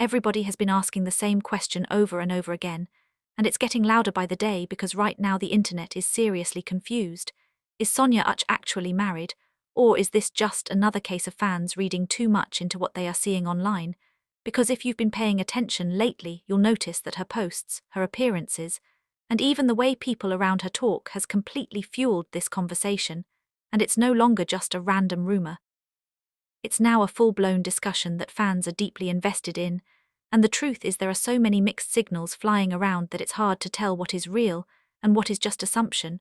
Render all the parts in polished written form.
Everybody has been asking the same question over and over again, and it's getting louder by the day because right now the internet is seriously confused. Is Sonia Uch actually married, or is this just another case of fans reading too much into what they are seeing online? Because if you've been paying attention lately, you'll notice that her posts, her appearances, and even the way people around her talk has completely fueled this conversation, and it's no longer just a random rumor. It's now a full-blown discussion that fans are deeply invested in, and the truth is there are so many mixed signals flying around that it's hard to tell what is real and what is just assumption.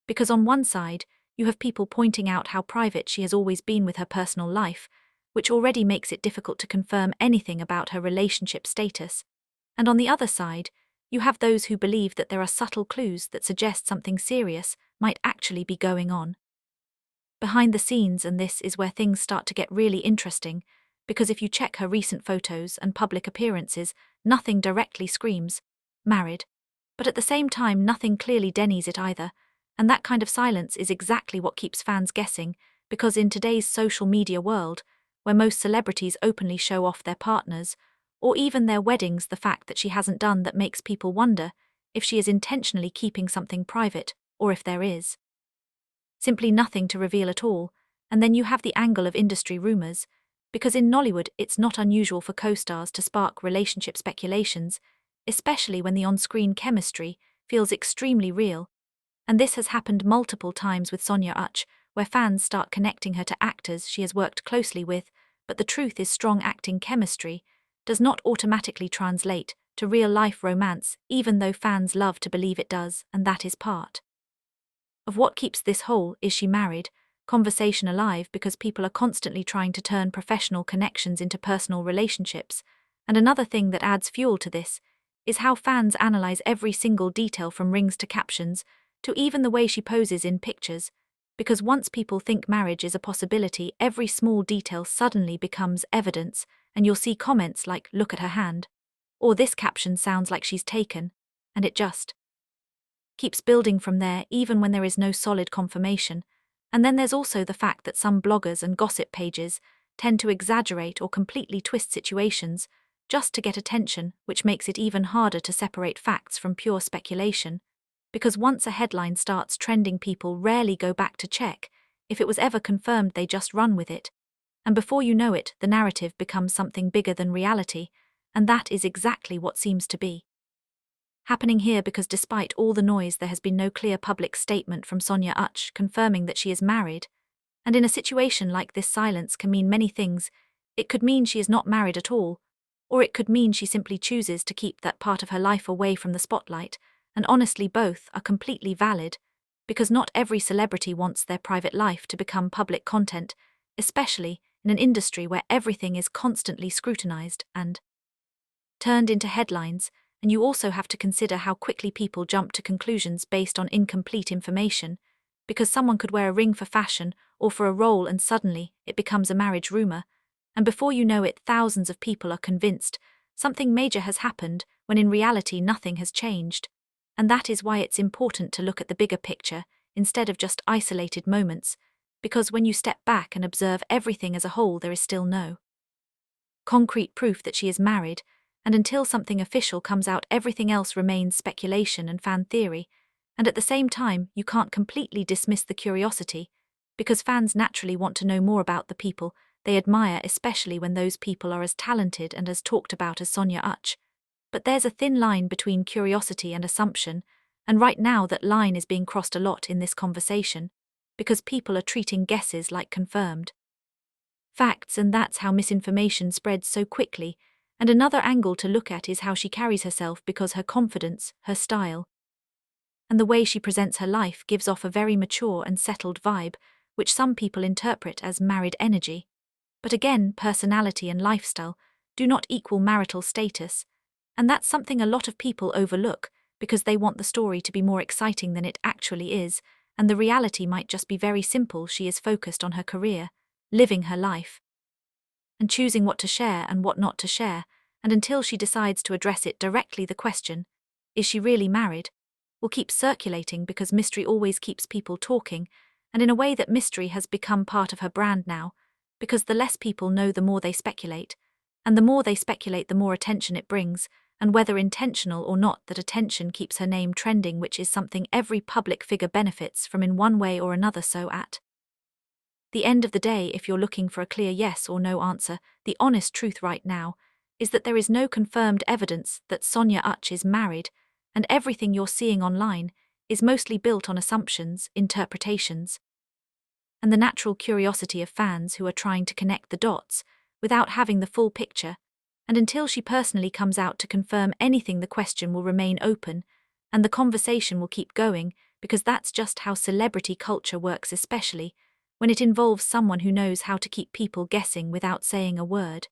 Because on one side, you have people pointing out how private she has always been with her personal life, which already makes it difficult to confirm anything about her relationship status. And on the other side, you have those who believe that there are subtle clues that suggest something serious might actually be going on behind the scenes, and this is where things start to get really interesting, because if you check her recent photos and public appearances, nothing directly screams married. But at the same time, nothing clearly denies it either, and that kind of silence is exactly what keeps fans guessing, because in today's social media world, where most celebrities openly show off their partners, or even their weddings, the fact that she hasn't done that makes people wonder if she is intentionally keeping something private, or if there is simply nothing to reveal at all. And then you have the angle of industry rumors, because in Nollywood it's not unusual for co-stars to spark relationship speculations, especially when the on-screen chemistry feels extremely real. And this has happened multiple times with Sonia Uch, where fans start connecting her to actors she has worked closely with, but the truth is strong acting chemistry does not automatically translate to real-life romance, even though fans love to believe it does, and that is part of what keeps this whole "is she married" conversation alive, because people are constantly trying to turn professional connections into personal relationships. And another thing that adds fuel to this is how fans analyze every single detail, from rings to captions, to even the way she poses in pictures, because once people think marriage is a possibility, every small detail suddenly becomes evidence, and you'll see comments like "look at her hand," or "this caption sounds like she's taken," and it just keeps building from there, even when there is no solid confirmation. And then there's also the fact that some bloggers and gossip pages tend to exaggerate or completely twist situations just to get attention, which makes it even harder to separate facts from pure speculation, because once a headline starts trending, people rarely go back to check if it was ever confirmed. They just run with it, and before you know it, the narrative becomes something bigger than reality, and that is exactly what seems to be happening here, because despite all the noise, there has been no clear public statement from Sonia Uch confirming that she is married. And in a situation like this, silence can mean many things. It could mean she is not married at all, or it could mean she simply chooses to keep that part of her life away from the spotlight, and honestly both are completely valid, because not every celebrity wants their private life to become public content, especially in an industry where everything is constantly scrutinized and turned into headlines. And you also have to consider how quickly people jump to conclusions based on incomplete information, because someone could wear a ring for fashion or for a role and suddenly it becomes a marriage rumor, and before you know it, thousands of people are convinced something major has happened when in reality nothing has changed. And that is why it's important to look at the bigger picture instead of just isolated moments, because when you step back and observe everything as a whole, there is still no concrete proof that she is married. And until something official comes out, everything else remains speculation and fan theory. And at the same time, you can't completely dismiss the curiosity, because fans naturally want to know more about the people they admire, especially when those people are as talented and as talked about as Sonia Uch. But there's a thin line between curiosity and assumption, and right now that line is being crossed a lot in this conversation, because people are treating guesses like confirmed facts, and that's how misinformation spreads so quickly. And another angle to look at is how she carries herself, because her confidence, her style, and the way she presents her life gives off a very mature and settled vibe, which some people interpret as married energy. But again, personality and lifestyle do not equal marital status, and that's something a lot of people overlook, because they want the story to be more exciting than it actually is, and the reality might just be very simple. She is focused on her career, living her life, and choosing what to share and what not to share, and until she decides to address it directly, the question, is she really married, will keep circulating, because mystery always keeps people talking, and in a way that mystery has become part of her brand now, because the less people know, the more they speculate, And the more they speculate, the more attention it brings, and whether intentional or not, that attention keeps her name trending, which is something every public figure benefits from in one way or another. So at the end of the day, if you're looking for a clear yes or no answer, the honest truth right now is that there is no confirmed evidence that Sonia Uch is married, and everything you're seeing online is mostly built on assumptions, interpretations, and the natural curiosity of fans who are trying to connect the dots without having the full picture. And until she personally comes out to confirm anything, the question will remain open, and the conversation will keep going, because that's just how celebrity culture works, especially when it involves someone who knows how to keep people guessing without saying a word.